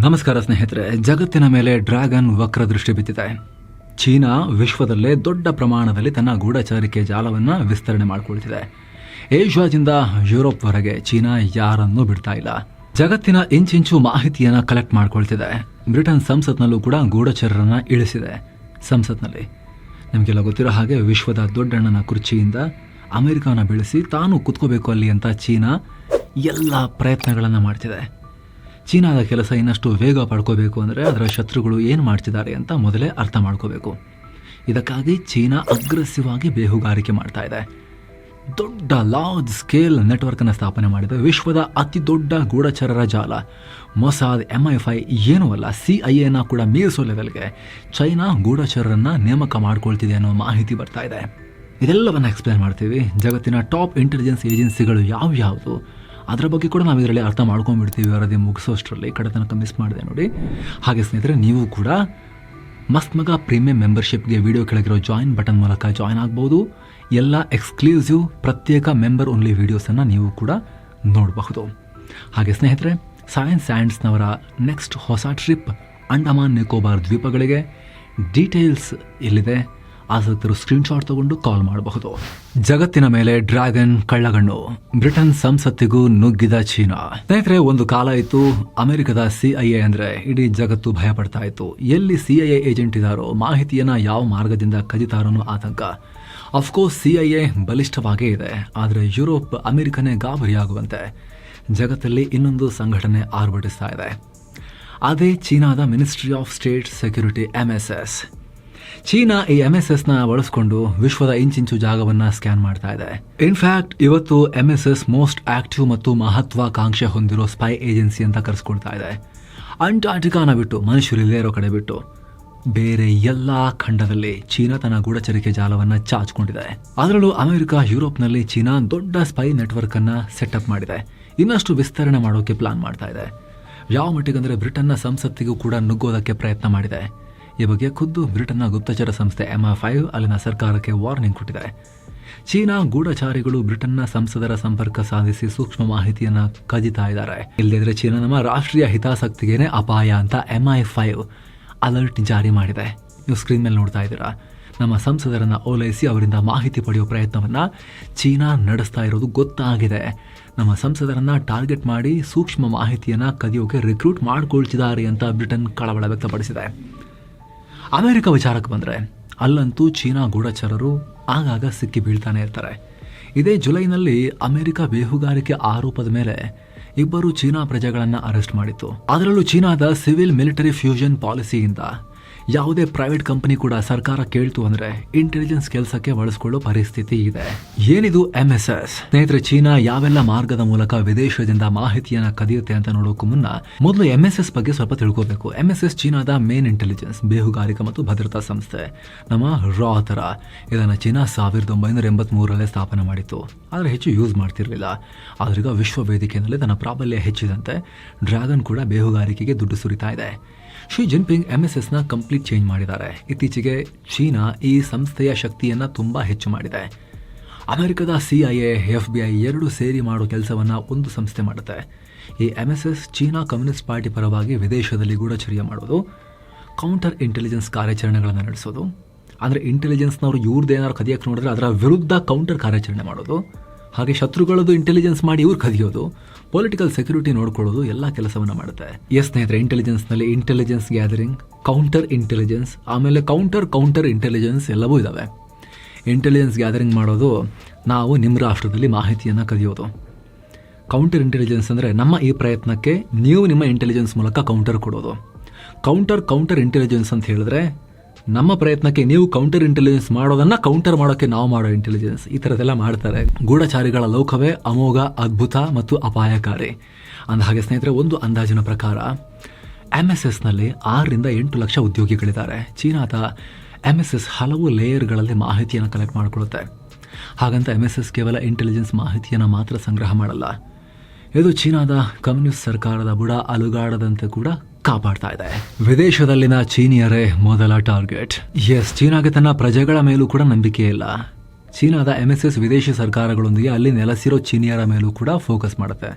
ನಮಸ್ಕಾರ ಸ್ನೇಹಿತರೆ. ಜಗತ್ತಿನ ಮೇಲೆ ಡ್ರ್ಯಾಗನ್ ವಕ್ರ ದೃಷ್ಟಿ ಬಿದ್ದಿದೆ. ಚೀನಾ ವಿಶ್ವದಲ್ಲೇ ದೊಡ್ಡ ಪ್ರಮಾಣದಲ್ಲಿ ತನ್ನ ಗೂಢಚಾರಿಕೆ ಜಾಲವನ್ನು ವಿಸ್ತರಣೆ ಮಾಡಿಕೊಳ್ತಿದೆ. ಏಷ್ಯಾದಿಂದ ಯುರೋಪ್ವರೆಗೆ ಚೀನಾ ಯಾರನ್ನೂ ಬಿಡ್ತಾ ಇಲ್ಲ. ಜಗತ್ತಿನ ಇಂಚಿಂಚು ಮಾಹಿತಿಯನ್ನು ಕಲೆಕ್ಟ್ ಮಾಡ್ಕೊಳ್ತಿದೆ. ಬ್ರಿಟನ್ ಸಂಸತ್ನಲ್ಲೂ ಕೂಡ ಗೂಢಚಾರರನ್ನ ಇಳಿಸಿದೆ. ಸಂಸತ್ನಲ್ಲಿ ನಿಮಗೆಲ್ಲ ಗೊತ್ತಿರೋ ಹಾಗೆ ವಿಶ್ವದ ದೊಡ್ಡಣ್ಣನ ಕುರ್ಚಿಯಿಂದ ಅಮೆರಿಕನ ಬೆಳೆಸಿ ತಾನು ಕುತ್ಕೋಬೇಕು ಅಲ್ಲಿ ಅಂತ ಚೀನಾ ಎಲ್ಲ ಪ್ರಯತ್ನಗಳನ್ನು ಮಾಡ್ತಿದೆ. ಚೀನಾದ ಕೆಲಸ ಇನ್ನಷ್ಟು ವೇಗ ಪಡ್ಕೋಬೇಕು ಅಂದರೆ ಅದರ ಶತ್ರುಗಳು ಏನು ಮಾಡ್ತಿದ್ದಾರೆ ಅಂತ ಮೊದಲೇ ಅರ್ಥ ಮಾಡ್ಕೋಬೇಕು. ಇದಕ್ಕಾಗಿ ಚೀನಾ ಅಗ್ರೆಸಿವ್ ಆಗಿ ಬೇಹುಗಾರಿಕೆ ಮಾಡ್ತಾ ಇದೆ. ದೊಡ್ಡ ಲಾರ್ಜ್ ಸ್ಕೇಲ್ ನೆಟ್ವರ್ಕನ್ನು ಸ್ಥಾಪನೆ ಮಾಡಿದೆ. ವಿಶ್ವದ ಅತಿ ದೊಡ್ಡ ಗೂಢಚಾರರ ಜಾಲ ಮೊಸಾದ್, MI5 ಏನೂ ಅಲ್ಲ, CIA ಕೂಡ ಮೀರಿಸೋ ಲೆವೆಲ್ಗೆ ಚೈನಾ ಗೂಢಚಾರರನ್ನು ನೇಮಕ ಮಾಡ್ಕೊಳ್ತಿದೆ ಅನ್ನೋ ಮಾಹಿತಿ ಬರ್ತಾ ಇದೆ. ಇದೆಲ್ಲವನ್ನು ಎಕ್ಸ್ಪ್ಲೇನ್ ಮಾಡ್ತೀವಿ. ಜಗತ್ತಿನ ಟಾಪ್ ಇಂಟೆಲಿಜೆನ್ಸ್ ಏಜೆನ್ಸಿಗಳು ಯಾವ್ಯಾವುದು ಅದರ ಬಗ್ಗೆ ಕೂಡ ನಾವು ಇದರಲ್ಲಿ ಅರ್ಥ ಮಾಡ್ಕೊಂಡ್ಬಿಡ್ತೀವಿ. ವರದಿ ಮುಗಿಸೋಷ್ಟರಲ್ಲಿ ಕಡೆ ತನಕ ಮಿಸ್ ಮಾಡಿದೆ ನೋಡಿ. ಹಾಗೆ ಸ್ನೇಹಿತರೆ, ನೀವು ಕೂಡ ಮಸ್ತ್ ಮಗ ಪ್ರೀಮಿಯಂ ಮೆಂಬರ್ಶಿಪ್ಗೆ ವಿಡಿಯೋ ಕೆಳಗಿರೋ ಜಾಯಿನ್ ಬಟನ್ ಮೂಲಕ ಜಾಯಿನ್ ಆಗ್ಬೋದು. ಎಲ್ಲ ಎಕ್ಸ್ಕ್ಲೂಸಿವ್ ಪ್ರತ್ಯೇಕ ಮೆಂಬರ್ ಓನ್ಲಿ ವಿಡಿಯೋಸನ್ನು ನೀವು ಕೂಡ ನೋಡಬಹುದು. ಹಾಗೆ ಸ್ನೇಹಿತರೆ, ಸೈನ್ಸ್ ಸ್ಯಾಂಡ್ಸ್ನವರ ನೆಕ್ಸ್ಟ್ ಹೊಸ ಟ್ರಿಪ್ ಅಂಡಮಾನ್ ನಿಕೋಬಾರ್ ದ್ವೀಪಗಳಿಗೆ. ಡೀಟೇಲ್ಸ್ ಇಲ್ಲಿದೆ. ಆಸಕ್ತರು ಸ್ಕ್ರೀನ್ಶಾಟ್ ತಗೊಂಡು ಕಾಲ್ ಮಾಡಬಹುದು. ಜಗತ್ತಿನ ಮೇಲೆ ಡ್ರ್ಯಾಗನ್ ಕಳ್ಳಗಣ್ಣು, ಬ್ರಿಟನ್ ಸಂಸತ್ತಿಗೂ ನುಗ್ಗಿದ ಚೀನಾ. ಸ್ನೇಹಿತರೆ, ಒಂದು ಕಾಲ ಇತ್ತು ಅಮೆರಿಕದ CIA ಅಂದ್ರೆ ಇಡೀ ಜಗತ್ತು ಭಯ ಪಡ್ತಾ ಇತ್ತು. ಎಲ್ಲಿ CIA ಏಜೆಂಟ್ ಇದ್ದಾರೋ, ಮಾಹಿತಿಯನ್ನ ಯಾವ ಮಾರ್ಗದಿಂದ ಕದಿತಾರೋ ಆತಂಕ. ಅಫ್ಕೋರ್ಸ್ CIA ಬಲಿಷ್ಠವಾಗೇ ಇದೆ, ಆದರೆ ಯುರೋಪ್ ಅಮೆರಿಕನೇ ಗಾಬರಿಯಾಗುವಂತೆ ಜಗತ್ತಲ್ಲಿ ಇನ್ನೊಂದು ಸಂಘಟನೆ ಆರ್ಭಟಿಸ್ತಾ ಇದೆ. ಅದೇ ಚೀನಾದ ministry of state security, MSS. China ಈ MSSನ ಬಳಸಿಕೊಂಡು ವಿಶ್ವದ ಇಂಚಿಂಚು ಜಾಗವನ್ನು ಸ್ಕ್ಯಾನ್ ಮಾಡ್ತಾ ಇದೆ. ಇನ್ಫ್ಯಾಕ್ಟ್ ಇವತ್ತು MSS ಮೋಸ್ಟ್ ಆಕ್ಟಿವ್ ಮತ್ತು ಮಹತ್ವಾಕಾಂಕ್ಷೆ ಹೊಂದಿರೋ ಸ್ಪೈ ಏಜೆನ್ಸಿ ಅಂತ ಕರೆಸ್ಕೊಳ್ತಾ ಇದೆ. ಅಂಟಾರ್ಟಿಕಾನ ಬಿಟ್ಟು, ಮನುಷ್ಯರಿಲ್ಲೇ ಇರೋ ಕಡೆ ಬಿಟ್ಟು ಬೇರೆ ಎಲ್ಲ ಖಂಡದಲ್ಲಿ ಚೀನಾ ತನ್ನ ಗೂಢಚರಿಕೆ ಜಾಲವನ್ನು ಚಾಚಿಕೊಂಡಿದೆ. ಅದರಲ್ಲೂ ಅಮೆರಿಕ, ಯುರೋಪ್ನಲ್ಲಿ ಚೀನಾ ದೊಡ್ಡ ಸ್ಪೈ ನೆಟ್ವರ್ಕ್ ಅನ್ನ ಸೆಟಪ್ ಮಾಡಿದೆ. ಇನ್ನಷ್ಟು ವಿಸ್ತರಣೆ ಮಾಡೋಕೆ ಪ್ಲಾನ್ ಮಾಡ್ತಾ ಇದೆ. ಯಾವ ಮಟ್ಟಿಗಂದ್ರೆ ಬ್ರಿಟನ್ನ ಸಂಸತ್ತಿಗೂ ಕೂಡ ನುಗ್ಗೋದಕ್ಕೆ ಪ್ರಯತ್ನ ಮಾಡಿದೆ. ಈ ಬಗ್ಗೆ ಖುದ್ದು ಬ್ರಿಟನ್ನ ಗುಪ್ತಚರ ಸಂಸ್ಥೆ MI5 ಅಲ್ಲಿನ ಸರ್ಕಾರಕ್ಕೆ ವಾರ್ನಿಂಗ್ ಕೊಟ್ಟಿದೆ. ಚೀನಾ ಗೂಢಚಾರಿಗಳು ಬ್ರಿಟನ್ನ ಸಂಸದರ ಸಂಪರ್ಕ ಸಾಧಿಸಿ ಸೂಕ್ಷ್ಮ ಮಾಹಿತಿಯನ್ನ ಕದಿತಾ ಇದ್ದಾರೆ. ಇಲ್ಲದಿದ್ರೆ ಚೀನಾ ನಮ್ಮ ರಾಷ್ಟ್ರೀಯ ಹಿತಾಸಕ್ತಿಗೇನೆ ಅಪಾಯ ಅಂತ MI5 ಅಲರ್ಟ್ ಜಾರಿ ಮಾಡಿದೆ. ನೀವು ಸ್ಕ್ರೀನ್ ಮೇಲೆ ನೋಡ್ತಾ ಇದ್ದೀರಾ. ನಮ್ಮ ಸಂಸದರನ್ನ ಓಲೈಸಿ ಅವರಿಂದ ಮಾಹಿತಿ ಪಡೆಯುವ ಪ್ರಯತ್ನವನ್ನ ಚೀನಾ ನಡೆಸ್ತಾ ಇರೋದು ಗೊತ್ತಾಗಿದೆ. ನಮ್ಮ ಸಂಸದರನ್ನ ಟಾರ್ಗೆಟ್ ಮಾಡಿ ಸೂಕ್ಷ್ಮ ಮಾಹಿತಿಯನ್ನ ಕದಿಯೋಕೆ ರಿಕ್ರೂಟ್ ಮಾಡ್ಕೊಳ್ತಿದ್ದಾರೆ ಅಂತ ಬ್ರಿಟನ್ ಕಳವಳ ವ್ಯಕ್ತಪಡಿಸಿದೆ. ಅಮೆರಿಕ ವಿಚಾರಕ್ಕೆ ಬಂದರೆ ಅಲ್ಲಂತೂ ಚೀನಾ ಗೂಢಚಾರರು ಆಗಾಗ ಸಿಕ್ಕಿ ಬೀಳ್ತಾನೆ ಇರ್ತಾರೆ. ಇದೇ ಜುಲೈನಲ್ಲಿ ಅಮೆರಿಕ ಬೇಹುಗಾರಿಕೆ ಆರೋಪದ ಮೇಲೆ 2 ಚೀನಾ ಪ್ರಜೆಗಳನ್ನು ಅರೆಸ್ಟ್ ಮಾಡಿತ್ತು. ಅದರಲ್ಲೂ ಚೀನಾದ ಸಿವಿಲ್ ಮಿಲಿಟರಿ ಫ್ಯೂಷನ್ ಪಾಲಿಸಿಯಿಂದ ಯಾವುದೇ ಪ್ರೈವೇಟ್ ಕಂಪನಿ ಕೂಡ ಸರ್ಕಾರ ಕೇಳ್ತು ಅಂದ್ರೆ ಇಂಟೆಲಿಜೆನ್ಸ್ ಕೆಲಸಕ್ಕೆ ಬಳಸಿಕೊಳ್ಳೋ ಪರಿಸ್ಥಿತಿ ಇದೆ. ಏನಿದು MSS? ಸ್ನೇಹಿತರೆ, ಚೀನಾ ಯಾವೆಲ್ಲ ಮಾರ್ಗದ ಮೂಲಕ ವಿದೇಶದಿಂದ ಮಾಹಿತಿಯನ್ನ ಕದಿಯುತ್ತೆ ಅಂತ ನೋಡೋಕು ಮುನ್ನ ಮೊದಲು MSS ಬಗ್ಗೆ ಸ್ವಲ್ಪ ತಿಳ್ಕೋಬೇಕು. MSS ಚೀನಾದ ಮೇನ್ ಇಂಟೆಲಿಜೆನ್ಸ್, ಬೇಹುಗಾರಿಕಾ ಮತ್ತು ಭದ್ರತಾ ಸಂಸ್ಥೆ. ನಮ್ಮ ರಾ ತರ ಇದನ್ನ ಚೀನಾ 1983 ಸ್ಥಾಪನೆ ಮಾಡಿತ್ತು. ಆದರೆ ಹೆಚ್ಚು ಯೂಸ್ ಮಾಡ್ತಿರ್ಲಿಲ್ಲ. ಆದ್ರೀಗ ವಿಶ್ವ ವೇದಿಕೆಯಲ್ಲಿ ತನ್ನ ಪ್ರಾಬಲ್ಯ ಹೆಚ್ಚಿದಂತೆ ಡ್ರ್ಯಾಗನ್ ಕೂಡ ಬೇಹುಗಾರಿಕೆಗೆ ದುಡ್ಡು ಸುರಿತಾ ಇದೆ. ಶಿ ಜಿನ್ಪಿಂಗ್ MSSನ ಕಂಪ್ಲೀಟ್ ಚೇಂಜ್ ಮಾಡಿದ್ದಾರೆ. ಇತ್ತೀಚೆಗೆ ಚೀನಾ ಈ ಸಂಸ್ಥೆಯ ಶಕ್ತಿಯನ್ನು ತುಂಬ ಹೆಚ್ಚು ಮಾಡಿದೆ. ಅಮೆರಿಕದ CIA, FBI ಎರಡೂ ಸೇರಿ ಮಾಡೋ ಕೆಲಸವನ್ನು ಒಂದು ಸಂಸ್ಥೆ ಮಾಡುತ್ತೆ. ಈ MSS ಚೀನಾ ಕಮ್ಯುನಿಸ್ಟ್ ಪಾರ್ಟಿ ಪರವಾಗಿ ವಿದೇಶದಲ್ಲಿ ಗೂಢಚರ್ಯ ಮಾಡೋದು, ಕೌಂಟರ್ ಇಂಟೆಲಿಜೆನ್ಸ್ ಕಾರ್ಯಾಚರಣೆಗಳನ್ನು ನಡೆಸೋದು. ಅಂದರೆ ಇಂಟೆಲಿಜೆನ್ಸ್ನವರು ಇವ್ರದ್ದೇನಾದ್ರು ಕದಿಯಕ್ಕೆ ನೋಡಿದ್ರೆ ಅದರ ವಿರುದ್ಧ ಕೌಂಟರ್ ಕಾರ್ಯಾಚರಣೆ ಮಾಡೋದು, ಹಾಗೆ ಶತ್ರುಗಳದ್ದು ಇಂಟೆಲಿಜೆನ್ಸ್ ಮಾಡಿ ಇವ್ರು ಕದಿಯೋದು, ಪೊಲಿಟಿಕಲ್ ಸೆಕ್ಯೂರಿಟಿ ನೋಡ್ಕೊಳ್ಳೋದು, ಎಲ್ಲ ಕೆಲಸವನ್ನು ಮಾಡುತ್ತೆ. ಸ್ನೇಹಿತರೆ, ಇಂಟೆಲಿಜೆನ್ಸ್ನಲ್ಲಿ ಇಂಟೆಲಿಜೆನ್ಸ್ ಗ್ಯಾದರಿಂಗ್, ಕೌಂಟರ್ ಇಂಟೆಲಿಜೆನ್ಸ್, ಆಮೇಲೆ ಕೌಂಟರ್ ಇಂಟೆಲಿಜೆನ್ಸ್ ಎಲ್ಲವೂ ಇದ್ದಾವೆ. ಇಂಟೆಲಿಜೆನ್ಸ್ ಗ್ಯಾದರಿಂಗ್ ಮಾಡೋದು ನಾವು ನಿಮ್ಮ ರಾಷ್ಟ್ರದಲ್ಲಿ ಮಾಹಿತಿಯನ್ನು ಕದಿಯೋದು. ಕೌಂಟರ್ ಇಂಟೆಲಿಜೆನ್ಸ್ ಅಂದರೆ ನಮ್ಮ ಈ ಪ್ರಯತ್ನಕ್ಕೆ ನೀವು ನಿಮ್ಮ ಇಂಟೆಲಿಜೆನ್ಸ್ ಮೂಲಕ ಕೌಂಟರ್ ಕೊಡೋದು. ಕೌಂಟರ್ ಇಂಟೆಲಿಜೆನ್ಸ್ ಅಂತ ಹೇಳಿದ್ರೆ ನಮ್ಮ ಪ್ರಯತ್ನಕ್ಕೆ ನೀವು ಕೌಂಟರ್ ಇಂಟೆಲಿಜೆನ್ಸ್ ಮಾಡೋದನ್ನ ಕೌಂಟರ್ ಮಾಡೋಕ್ಕೆ ನಾವು ಮಾಡೋ ಇಂಟೆಲಿಜೆನ್ಸ್. ಈ ಥರದ್ದೆಲ್ಲ ಮಾಡ್ತಾರೆ. ಗೂಢಚಾರಿಗಳ ಲೋಕವೇ ಅಮೋಘ, ಅದ್ಭುತ ಮತ್ತು ಅಪಾಯಕಾರಿ. ಅಂದ ಹಾಗೆ ಸ್ನೇಹಿತರೆ, ಒಂದು ಅಂದಾಜಿನ ಪ್ರಕಾರ MSSನಲ್ಲಿ 6ರಿಂದ 8 ಲಕ್ಷ ಉದ್ಯೋಗಿಗಳಿದ್ದಾರೆ. ಚೀನಾದ MSS ಹಲವು ಲೇಯರ್ಗಳಲ್ಲಿ ಮಾಹಿತಿಯನ್ನು ಕಲೆಕ್ಟ್ ಮಾಡಿಕೊಳ್ಳುತ್ತೆ. ಹಾಗಂತ MSS ಕೇವಲ ಇಂಟೆಲಿಜೆನ್ಸ್ ಮಾಹಿತಿಯನ್ನು ಮಾತ್ರ ಸಂಗ್ರಹ ಮಾಡಲ್ಲ. ಇದು ಚೀನಾದ ಕಮ್ಯುನಿಸ್ಟ್ ಸರ್ಕಾರದ ಬುಡ ಅಲುಗಾಡದಂತೆ ಕೂಡ ಕಾಪಾಡ್ತಾ ಇದೆ. ವಿದೇಶದಲ್ಲಿನ ಚೀನಿಯರೇ ಮೊದಲ ಟಾರ್ಗೆಟ್. ಚೀನಾಗೆ ತನ್ನ ಪ್ರಜೆಗಳ ಮೇಲೂ ಕೂಡ ನಂಬಿಕೆ ಇಲ್ಲ. ಚೀನಾದ MSS ವಿದೇಶಿ ಸರ್ಕಾರಗಳೊಂದಿಗೆ ಅಲ್ಲಿ ನೆಲೆಸಿರೋ ಚೀನಿಯರ ಮೇಲೂ ಕೂಡ ಫೋಕಸ್ ಮಾಡುತ್ತೆ.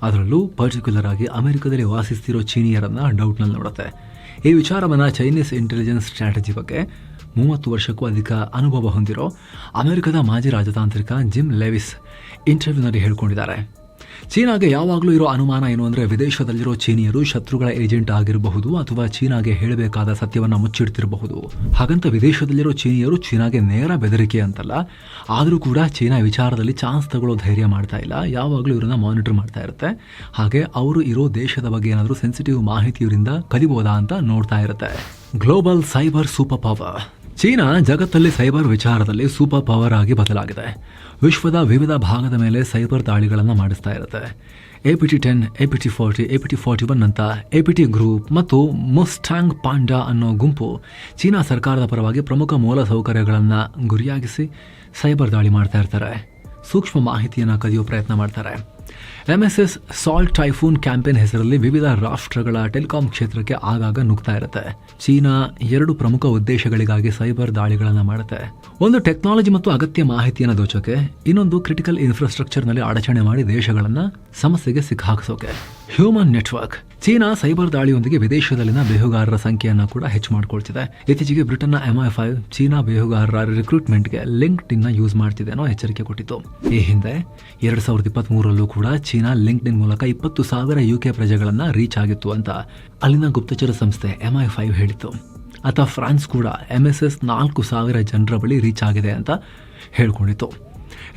ಅದರಲ್ಲೂ ಪರ್ಟಿಕ್ಯುಲರ್ ಆಗಿ ಅಮೆರಿಕದಲ್ಲಿ ವಾಸಿಸ್ತಿರೋ ಚೀನಿಯರನ್ನ ಡೌಟ್ನಲ್ಲಿ ನೋಡುತ್ತೆ. ಈ ವಿಚಾರವನ್ನು ಚೈನೀಸ್ ಇಂಟೆಲಿಜೆನ್ಸ್ ಸ್ಟ್ರಾಟಜಿ ಬಗ್ಗೆ 30 ವರ್ಷಕ್ಕೂ ಅಧಿಕ ಅನುಭವ ಹೊಂದಿರೋ ಅಮೆರಿಕದ ಮಾಜಿ ರಾಜತಾಂತ್ರಿಕ ಜಿಮ್ ಲೆವಿಸ್ ಇಂಟರ್ವ್ಯೂನಲ್ಲಿ ಹೇಳ್ಕೊಂಡಿದ್ದಾರೆ. ಚೀನಾಗೆ ಯಾವಾಗಲೂ ಇರೋ ಅನುಮಾನ ಏನು ಅಂದರೆ, ವಿದೇಶದಲ್ಲಿರೋ ಚೀನಿಯರು ಶತ್ರುಗಳ ಏಜೆಂಟ್ ಆಗಿರಬಹುದು ಅಥವಾ ಚೀನಾಗೆ ಹೇಳಬೇಕಾದ ಸತ್ಯವನ್ನು ಮುಚ್ಚಿಡ್ತಿರಬಹುದು. ಹಾಗಂತ ವಿದೇಶದಲ್ಲಿರೋ ಚೀನಿಯರು ಚೀನಾಗೆ ನೇರ ಬೆದರಿಕೆ ಅಂತಲ್ಲ, ಆದರೂ ಕೂಡ ಚೀನಾ ವಿಚಾರದಲ್ಲಿ ಚಾನ್ಸ್ ತಗೊಳ್ಳೋ ಧೈರ್ಯ ಮಾಡ್ತಾ ಇಲ್ಲ. ಯಾವಾಗಲೂ ಇವರನ್ನ ಮಾನಿಟರ್ ಮಾಡ್ತಾ ಇರುತ್ತೆ. ಹಾಗೆ ಅವರು ಇರೋ ದೇಶದ ಬಗ್ಗೆ ಏನಾದರೂ ಸೆನ್ಸಿಟಿವ್ ಮಾಹಿತಿ ಇವರಿಂದ ಕಲಿಬೋದಾ ಅಂತ ನೋಡ್ತಾ ಇರುತ್ತೆ. Global cyber super power. China ಜಗತ್ತಲ್ಲಿ ಸೈಬರ್ ವಿಚಾರದಲ್ಲಿ ಸೂಪರ್ ಪವರ್ ಆಗಿ ಬದಲಾಗಿದೆ. ವಿಶ್ವದ ವಿವಿಧ ಭಾಗದ ಮೇಲೆ ಸೈಬರ್ ದಾಳಿಗಳನ್ನು ಮಾಡಿಸ್ತಾ ಇರುತ್ತೆ. APT-10, APT-40, APT-41 ಅಂತ APT ಗ್ರೂಪ್ ಮತ್ತು ಮುಸ್ಟಾಂಗ್ ಪಾಂಡಾ ಅನ್ನೋ ಗುಂಪು ಚೀನಾ ಸರ್ಕಾರದ ಪರವಾಗಿ ಪ್ರಮುಖ ಮೂಲ ಸೌಕರ್ಯಗಳನ್ನು ಗುರಿಯಾಗಿಸಿ ಸೈಬರ್ ದಾಳಿ ಮಾಡ್ತಾ ಇರ್ತಾರೆ. ಸೂಕ್ಷ್ಮ ಮಾಹಿತಿಯನ್ನು ಕದಿಯೋ ಪ್ರಯತ್ನ ಮಾಡ್ತಾರೆ. MSS ಸಾಲ್ಟ್ ಟೈಫೂನ್ ಕ್ಯಾಂಪೇನ್ ಹೆಸರಲ್ಲಿ ವಿವಿಧ ರಾಷ್ಟ್ರಗಳ ಟೆಲಿಕಾಂ ಕ್ಷೇತ್ರಕ್ಕೆ ಆಗಾಗ ನುಗ್ತಾ ಇರುತ್ತೆ. ಚೀನಾ 2 ಪ್ರಮುಖ ಉದ್ದೇಶಗಳಿಗಾಗಿ ಸೈಬರ್ ದಾಳಿಗಳನ್ನು ಮಾಡುತ್ತೆ. ಒಂದು ಟೆಕ್ನಾಲಜಿ ಮತ್ತು ಅಗತ್ಯ ಮಾಹಿತಿಯನ್ನು ದೋಚೋಕೆ, ಇನ್ನೊಂದು ಕ್ರಿಟಿಕಲ್ ಇನ್ಫ್ರಾಸ್ಟ್ರಕ್ಚರ್ನಲ್ಲಿ ಅಡಚಣೆ ಮಾಡಿ ದೇಶಗಳನ್ನು ಸಮಸ್ಯೆಗೆ ಸಿಕ್ಕಾಕಿಸೋಕೆ. Human network. ಚೀನಾ ಸೈಬರ್ ದಾಳಿಯೊಂದಿಗೆ ವಿದೇಶದಲ್ಲಿನ ಬೇಹುಗಾರರ ಸಂಖ್ಯೆಯನ್ನು ಕೂಡ ಹೆಚ್ಚು ಮಾಡಿಕೊಳ್ತಿದೆ. ಇತ್ತೀಚೆಗೆ ಬ್ರಿಟನ್ನ MI5 ಚೀನಾ ಬೇಹುಗಾರರ ರಿಕ್ರೂಟ್ಮೆಂಟ್ಗೆ ಲಿಂಕ್ಡ್ಇನ್ ಯೂಸ್ ಮಾಡ್ತಿದೆ ಅನ್ನೋ ಎಚ್ಚರಿಕೆ ಕೊಟ್ಟಿತ್ತು. ಈ ಹಿಂದೆ 2023ರಲ್ಲೂ ಕೂಡ ಚೀನಾ ಲಿಂಕ್ಡ್ಇನ್ ಮೂಲಕ 20,000 UK ಪ್ರಜೆಗಳನ್ನು ರೀಚ್ ಆಗಿತ್ತು ಅಂತ ಅಲ್ಲಿನ ಗುಪ್ತಚರ ಸಂಸ್ಥೆ MI5 ಹೇಳಿತ್ತು. ಅಥವಾ ಫ್ರಾನ್ಸ್ ಕೂಡ MSS 4,000 ಜನರ ಬಳಿ ರೀಚ್ ಆಗಿದೆ ಅಂತ ಹೇಳ್ಕೊಂಡಿತ್ತು.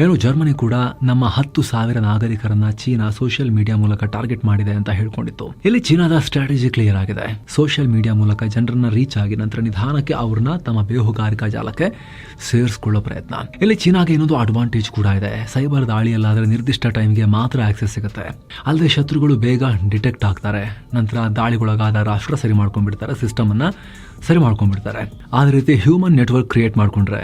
ಏನು ಜರ್ಮನಿ ಕೂಡ ನಮ್ಮ 10,000 ನಾಗರಿಕರನ್ನ ಚೀನಾ ಸೋಷಿಯಲ್ ಮೀಡಿಯಾ ಮೂಲಕ ಟಾರ್ಗೆಟ್ ಮಾಡಿದೆ ಅಂತ ಹೇಳ್ಕೊಂಡಿತ್ತು. ಇಲ್ಲಿ ಚೀನಾದ ಸ್ಟ್ರಾಟಜಿ ಕ್ಲಿಯರ್ ಆಗಿದೆ. ಸೋಷಿಯಲ್ ಮೀಡಿಯಾ ಮೂಲಕ ಜನರನ್ನ ರೀಚ್ ಆಗಿ ನಂತರ ನಿಧಾನಕ್ಕೆ ಅವ್ರನ್ನ ತಮ್ಮ ಬೇಹುಗಾರಿಕಾ ಜಾಲಕ್ಕೆ ಸೇರಿಸ್ಕೊಳ್ಳೋ ಪ್ರಯತ್ನ. ಇಲ್ಲಿ ಚೀನಾಗೆ ಇನ್ನೊಂದು ಅಡ್ವಾಂಟೇಜ್ ಕೂಡ ಇದೆ. ಸೈಬರ್ ದಾಳಿಯಲ್ಲಾದ್ರೆ ನಿರ್ದಿಷ್ಟ ಟೈಮ್ಗೆ ಮಾತ್ರ ಆಕ್ಸೆಸ್ ಸಿಗುತ್ತೆ. ಅಲ್ಲದೆ ಶತ್ರುಗಳು ಬೇಗ ಡಿಟೆಕ್ಟ್ ಆಗ್ತಾರೆ. ನಂತರ ದಾಳಿಗೊಳಗಾದ ರಾಷ್ಟ್ರ ಸರಿ ಮಾಡ್ಕೊಂಡ್ಬಿಡ್ತಾರೆ, ಸಿಸ್ಟಮ್ ಅನ್ನ ಸರಿ ಮಾಡ್ಕೊಂಡ್ಬಿಡ್ತಾರೆ. ಅದೇ ರೀತಿ ಹ್ಯೂಮನ್ ನೆಟ್ವರ್ಕ್ ಕ್ರಿಯೇಟ್ ಮಾಡ್ಕೊಂಡ್ರೆ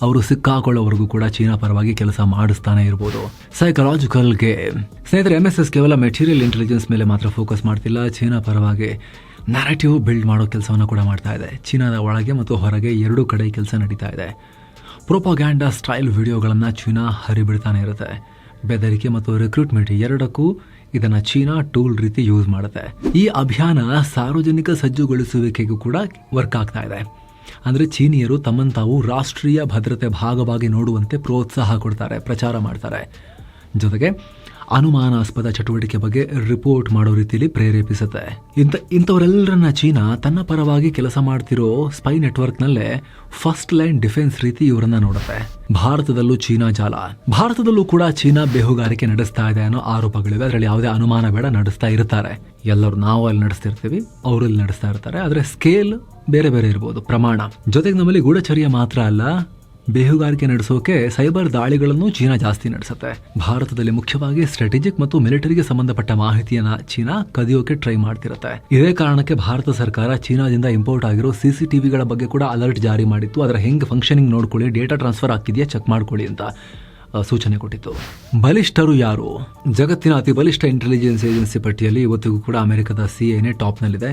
ಅವರು ಸಿಕ್ಕಾಕೊಳ್ಳೋವರೆಗೂ ಕೂಡ ಚೀನಾ ಪರವಾಗಿ ಕೆಲಸ ಮಾಡಿಸ್ತಾನೆ ಇರ್ಬೋದು. Psychological game. ಸ್ನೇಹಿತರೆ, MSS ಕೇವಲ ಮೆಟೀರಿಯಲ್ ಇಂಟೆಲಿಜೆನ್ಸ್ ಮೇಲೆ ಮಾತ್ರ ಫೋಕಸ್ ಮಾಡ್ತಿಲ್ಲ, ಚೀನಾ ಪರವಾಗಿ ನ್ಯಾರೇಟಿವ್ ಬಿಲ್ಡ್ ಮಾಡೋ ಕೆಲಸವನ್ನು ಕೂಡ ಮಾಡ್ತಾ ಇದೆ. ಚೀನಾದ ಒಳಗೆ ಮತ್ತು ಹೊರಗೆ 2 ಕಡೆ ಕೆಲಸ ನಡೀತಾ ಇದೆ. ಪ್ರೊಪಗ್ಯಾಂಡಾ ಸ್ಟೈಲ್ ವಿಡಿಯೋಗಳನ್ನು ಚೀನಾ ಹರಿಬಿಡ್ತಾನೆ ಇರುತ್ತೆ. ಬೆದರಿಕೆ ಮತ್ತು ರಿಕ್ರೂಟ್ಮೆಂಟ್ ಎರಡಕ್ಕೂ ಇದನ್ನ ಚೀನಾ ಟೂಲ್ ರೀತಿ ಯೂಸ್ ಮಾಡುತ್ತೆ. ಈ ಅಭಿಯಾನ ಸಾರ್ವಜನಿಕ ಸಜ್ಜುಗೊಳಿಸುವಿಕೆಗೂ ಕೂಡ ವರ್ಕ್ ಆಗ್ತಾ ಇದೆ. ಅಂದರೆ ಚೀನಿಯರು ತಮ್ಮನ್ನು ತಾವು ರಾಷ್ಟ್ರೀಯ ಭದ್ರತೆ ಭಾಗವಾಗಿ ನೋಡುವಂತೆ ಪ್ರೋತ್ಸಾಹ ಕೊಡ್ತಾರೆ, ಪ್ರಚಾರ ಮಾಡ್ತಾರೆ. ಜೊತೆಗೆ ಅನುಮಾನಾಸ್ಪದ ಚಟುವಟಿಕೆ ಬಗ್ಗೆ ರಿಪೋರ್ಟ್ ಮಾಡೋ ರೀತಿಯಲ್ಲಿ ಪ್ರೇರೇಪಿಸುತ್ತೆ. ಇಂಥವರೆಲ್ಲರನ್ನ ಚೀನಾ ತನ್ನ ಪರವಾಗಿ ಕೆಲಸ ಮಾಡ್ತಿರೋ ಸ್ಪೈ ನೆಟ್ವರ್ಕ್ನಲ್ಲೇ ಫಸ್ಟ್ ಲೈನ್ ಡಿಫೆನ್ಸ್ ರೀತಿ ಇವರನ್ನ ನೋಡುತ್ತೆ. ಭಾರತದಲ್ಲೂ ಚೀನಾ ಜಾಲ. ಭಾರತದಲ್ಲೂ ಕೂಡ ಚೀನಾ ಬೇಹುಗಾರಿಕೆ ನಡೆಸ್ತಾ ಇದೆ ಅನ್ನೋ ಆರೋಪಗಳಿವೆ. ಅದರಲ್ಲಿ ಯಾವುದೇ ಅನುಮಾನ ಬೇಡ, ನಡೆಸ್ತಾ ಇರ್ತಾರೆ. ಎಲ್ಲರೂ ನಾವು ಅಲ್ಲಿ ನಡೆಸ್ತಿರ್ತೀವಿ, ಅವರು ಇಲ್ಲಿ ನಡೆಸ್ತಾ ಇರ್ತಾರೆ. ಆದರೆ ಸ್ಕೇಲ್ ಬೇರೆ ಬೇರೆ ಇರ್ಬೋದು, ಪ್ರಮಾಣ. ಜೊತೆಗೆ ನಮ್ಮಲ್ಲಿ ಗೂಢಚರ್ಯ ಮಾತ್ರ ಅಲ್ಲ, ಬೇಹುಗಾರಿಕೆ ನಡೆಸೋಕೆ ಸೈಬರ್ ದಾಳಿಗಳನ್ನು ಚೀನಾ ಜಾಸ್ತಿ ನಡೆಸುತ್ತೆ. ಭಾರತದಲ್ಲಿ ಮುಖ್ಯವಾಗಿ ಸ್ಟ್ರಾಟಜಿಕ್ ಮತ್ತು ಮಿಲಿಟರಿಗೆ ಸಂಬಂಧಪಟ್ಟ ಮಾಹಿತಿಯನ್ನ ಚೀನಾ ಕದಿಯೋಕೆ ಟ್ರೈ ಮಾಡ್ತಿರುತ್ತೆ. ಇದೇ ಕಾರಣಕ್ಕೆ ಭಾರತ ಸರ್ಕಾರ ಚೀನಾದಿಂದ ಇಂಪೋರ್ಟ್ ಆಗಿರೋ CCTVಗಳ ಬಗ್ಗೆ ಕೂಡ ಅಲರ್ಟ್ ಜಾರಿ ಮಾಡಿತ್ತು. ಅದರ ಹೆಂಗೆ ಫಂಕ್ಷನಿಂಗ್ ನೋಡ್ಕೊಳ್ಳಿ, ಡೇಟಾ ಟ್ರಾನ್ಸ್ಫರ್ ಆಗ್ತಿದೆಯಾ ಚೆಕ್ ಮಾಡ್ಕೊಳ್ಳಿ ಅಂತ ಸೂಚನೆ ಕೊಟ್ಟಿತ್ತು. ಬಲಿಷ್ಠರು ಯಾರು? ಜಗತ್ತಿನ ಅತಿ ಬಲಿಷ್ಠ ಇಂಟೆಲಿಜೆನ್ಸ್ ಏಜೆನ್ಸಿ ಪಟ್ಟಿಯಲ್ಲಿ ಇವತ್ತಿಗೂ ಕೂಡ ಅಮೆರಿಕದ CIA ಟಾಪ್ನಲ್ಲಿದೆ.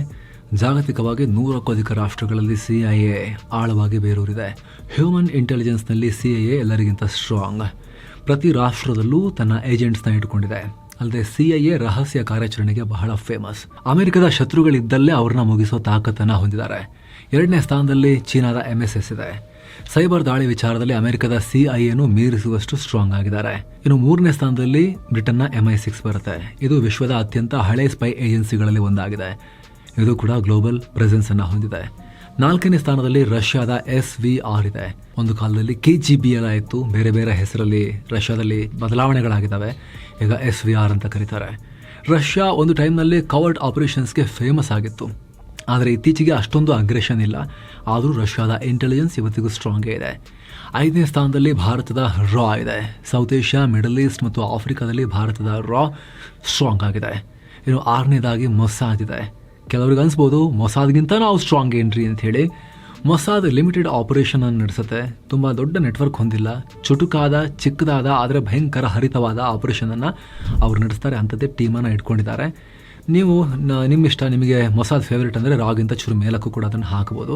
ಜಾಗತಿಕವಾಗಿ 100ಕ್ಕೂ ಅಧಿಕ ರಾಷ್ಟ್ರಗಳಲ್ಲಿ CIA ಆಳವಾಗಿ ಬೇರೂರಿದೆ. ಹ್ಯೂಮನ್ ಇಂಟೆಲಿಜೆನ್ಸ್ನಲ್ಲಿ CIA ಎಲ್ಲರಿಗಿಂತ ಸ್ಟ್ರಾಂಗ್. ಪ್ರತಿ ರಾಷ್ಟ್ರದಲ್ಲೂ ತನ್ನ ಏಜೆಂಟ್ಸ್ನ ಇಟ್ಕೊಂಡಿದೆ. ಅಲ್ಲದೆ CIA ರಹಸ್ಯ ಕಾರ್ಯಾಚರಣೆಗೆ ಬಹಳ ಫೇಮಸ್. ಅಮೆರಿಕದ ಶತ್ರುಗಳಿದ್ದಲ್ಲೇ ಅವ್ರನ್ನ ಮುಗಿಸೋ ತಾಕತ್ತನ್ನು ಹೊಂದಿದ್ದಾರೆ. 2ನೇ ಸ್ಥಾನದಲ್ಲಿ ಚೀನಾದ MSS ಇದೆ. ಸೈಬರ್ ದಾಳಿ ವಿಚಾರದಲ್ಲಿ ಅಮೆರಿಕದ CIAನು ಮೀರಿಸುವಷ್ಟು ಸ್ಟ್ರಾಂಗ್ ಆಗಿದ್ದಾರೆ. ಇನ್ನು 3ನೇ ಸ್ಥಾನದಲ್ಲಿ ಬ್ರಿಟನ್ನ MI6 ಬರುತ್ತೆ. ಇದು ವಿಶ್ವದ ಅತ್ಯಂತ ಹಳೆ ಸ್ಪೈ ಏಜೆನ್ಸಿಗಳಲ್ಲಿ ಒಂದಾಗಿದೆ. ಇದು ಕೂಡ ಗ್ಲೋಬಲ್ ಪ್ರೆಸೆನ್ಸ್ ಅನ್ನ ಹೊಂದಿದೆ. 4ನೇ ಸ್ಥಾನದಲ್ಲಿ ರಷ್ಯಾದ SVR ಇದೆ. ಒಂದು ಕಾಲದಲ್ಲಿ KGBL ಆಯಿತು, ಬೇರೆ ಬೇರೆ ಹೆಸರಲ್ಲಿ ರಷ್ಯಾದಲ್ಲಿ ಬದಲಾವಣೆಗಳಾಗಿದ್ದಾವೆ. ಈಗ SVR ಅಂತ ಕರೀತಾರೆ. ರಷ್ಯಾ ಒಂದು ಟೈಮ್ನಲ್ಲಿ ಕವರ್ಡ್ ಆಪರೇಷನ್ಸ್ಗೆ ಫೇಮಸ್ ಆಗಿತ್ತು. ಆದರೆ ಇತ್ತೀಚೆಗೆ ಅಷ್ಟೊಂದು ಅಗ್ರೆಷನ್ ಇಲ್ಲ. ಆದರೂ ರಷ್ಯಾದ ಇಂಟೆಲಿಜೆನ್ಸ್ ಇವತ್ತಿಗೂ ಸ್ಟ್ರಾಂಗೇ ಇದೆ. 5ನೇ ಸ್ಥಾನದಲ್ಲಿ ಭಾರತದ ರಾ ಇದೆ. ಸೌತ್ ಏಷ್ಯಾ, ಮಿಡಲ್ ಈಸ್ಟ್ ಮತ್ತು ಆಫ್ರಿಕಾದಲ್ಲಿ ಭಾರತದ ರಾ ಸ್ಟ್ರಾಂಗ್ ಆಗಿದೆ. ಇನ್ನು 6ನೇದಾಗಿ ಮೊಸಾದ್ ಇದೆ. ಕೆಲವ್ರಿಗೆ ಅನ್ಸ್ಬೋದು ಮೊಸಾದ್ಗಿಂತ ನಾವು ಸ್ಟ್ರಾಂಗ್ ಏನ್ರಿ ಅಂತ ಹೇಳಿ. ಮೊಸಾದ್ ಲಿಮಿಟೆಡ್ ಆಪರೇಷನ್ ಅನ್ನು ನಡೆಸುತ್ತೆ. ತುಂಬ ದೊಡ್ಡ ನೆಟ್ವರ್ಕ್ ಹೊಂದಿಲ್ಲ, ಚುಟುಕಾದ ಚಿಕ್ಕದಾದ ಆದರೆ ಭಯಂಕರ ಹರಿತವಾದ ಆಪರೇಷನ್ ಅನ್ನು ಅವ್ರು ನಡೆಸ್ತಾರೆ. ಅಂಥದ್ದೇ ಟೀಮನ್ನು ಇಟ್ಕೊಂಡಿದ್ದಾರೆ. ನೀವು ನಿಮ್ಮ ಇಷ್ಟ, ನಿಮಗೆ ಮೊಸಾದ್ ಫೇವ್ರೇಟ್ ಅಂದರೆ ರಾಗಿಂತ ಚೂರು ಮೇಲಕ್ಕೂ ಕೂಡ ಅದನ್ನು ಹಾಕ್ಬೋದು.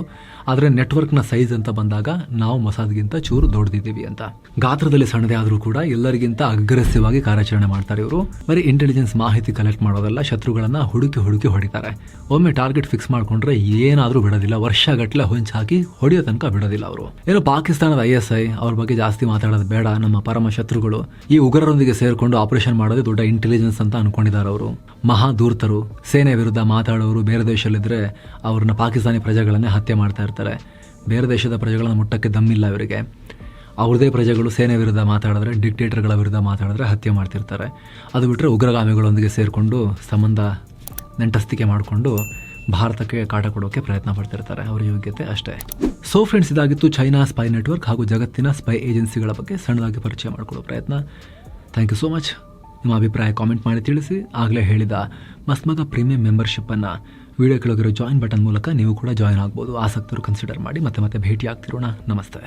ಆದರೆ ನೆಟ್ವರ್ಕ್ನ ಸೈಜ್ ಅಂತ ಬಂದಾಗ ನಾವು ಮೊಸಾದ್ಗಿಂತ ಚೂರು ದೊಡ್ಡದಿದ್ದೀವಿ ಅಂತ. ಗಾತ್ರದಲ್ಲಿ ಸಣ್ಣದೇ ಆದರೂ ಕೂಡ ಎಲ್ಲರಿಗಿಂತ ಅಗ್ರೆಸಿವ್ ಆಗಿ ಕಾರ್ಯಾಚರಣೆ ಮಾಡ್ತಾರೆ ಇವರು. ಬರೀ ಇಂಟೆಲಿಜೆನ್ಸ್ ಮಾಹಿತಿ ಕಲೆಕ್ಟ್ ಮಾಡೋದಲ್ಲ, ಶತ್ರುಗಳನ್ನ ಹುಡುಕಿ ಹೊಡಿತಾರೆ. ಒಮ್ಮೆ ಟಾರ್ಗೆಟ್ ಫಿಕ್ಸ್ ಮಾಡ್ಕೊಂಡ್ರೆ ಏನಾದರೂ ಬಿಡೋದಿಲ್ಲ, ವರ್ಷಗಟ್ಟಲೆ ಹೊಂಚು ಹಾಕಿ ಹೊಡೆಯೋ ತನಕ ಬಿಡೋದಿಲ್ಲ ಅವರು. ಏನು ಪಾಕಿಸ್ತಾನದ ISI ಅವ್ರ ಬಗ್ಗೆ ಜಾಸ್ತಿ ಮಾತಾಡೋದು ಬೇಡ, ನಮ್ಮ ಪರಮ ಶತ್ರುಗಳು. ಈ ಉಗ್ರರೊಂದಿಗೆ ಸೇರಿಕೊಂಡು ಆಪರೇಷನ್ ಮಾಡೋದೇ ದೊಡ್ಡ ಇಂಟೆಲಿಜೆನ್ಸ್ ಅಂತ ಅನ್ಕೊಂಡಿದ್ದಾರೆ ಅವರು. ಮಹಾ ಧೂರ್ತರು, ಸೇನೆ ವಿರುದ್ಧ ಮಾತಾಡೋರು. ಬೇರೆ ದೇಶದಲ್ಲಿದ್ದರೆ ಅವ್ರನ್ನ ಪಾಕಿಸ್ತಾನಿ ಪ್ರಜೆಗಳನ್ನೇ ಹತ್ಯೆ ಮಾಡ್ತಾ ಇರ್ತಾರೆ. ಬೇರೆ ದೇಶದ ಪ್ರಜೆಗಳನ್ನು ಮುಟ್ಟಕ್ಕೆ ದಮ್ಮಿಲ್ಲ ಇವರಿಗೆ. ಅವ್ರದೇ ಪ್ರಜೆಗಳು ಸೇನೆ ವಿರುದ್ಧ ಮಾತಾಡಿದ್ರೆ, ಡಿಕ್ಟೇಟರ್ಗಳ ವಿರುದ್ಧ ಮಾತಾಡಿದ್ರೆ ಹತ್ಯೆ ಮಾಡ್ತಿರ್ತಾರೆ. ಅದು ಬಿಟ್ಟರೆ ಉಗ್ರಗಾಮಿಗಳೊಂದಿಗೆ ಸೇರಿಕೊಂಡು ಸಂಬಂಧ ನೆಂಟಸ್ತಿಕೆ ಮಾಡಿಕೊಂಡು ಭಾರತಕ್ಕೆ ಕಾಟ ಕೊಡೋಕ್ಕೆ ಪ್ರಯತ್ನ ಪಡ್ತಿರ್ತಾರೆ. ಅವರ ಯೋಗ್ಯತೆ ಅಷ್ಟೇ. ಸೊ ಫ್ರೆಂಡ್ಸ್, ಇದಾಗಿತ್ತು ಚೈನಾ ಸ್ಪೈ ನೆಟ್ವರ್ಕ್ ಹಾಗೂ ಜಗತ್ತಿನ ಸ್ಪೈ ಏಜೆನ್ಸಿಗಳ ಬಗ್ಗೆ ಸಣ್ಣದಾಗಿ ಪರಿಚಯ ಮಾಡಿಕೊಳ್ಳೋ ಪ್ರಯತ್ನ. Thank you so much. ನಿಮ್ಮ ಅಭಿಪ್ರಾಯ ಕಾಮೆಂಟ್ ಮಾಡಿ ತಿಳಿಸಿ. ಆಗಲೇ ಹೇಳಿದ ಮಸ್ಮಗ ಪ್ರೀಮಿಯಂ ಮೆಂಬರ್ಶಿಪ್ಪನ್ನು ವಿಡಿಯೋ ಕೆಳಗಿರೋ ಜಾಯಿನ್ ಬಟನ್ ಮೂಲಕ ನೀವು ಕೂಡ ಜಾಯಿನ್ ಆಗ್ಬೋದು. ಆಸಕ್ತರು ಕನ್ಸಿಡರ್ ಮಾಡಿ. ಮತ್ತೆ ಭೇಟಿ ಆಗ್ತಿರೋಣ. ನಮಸ್ತೆ.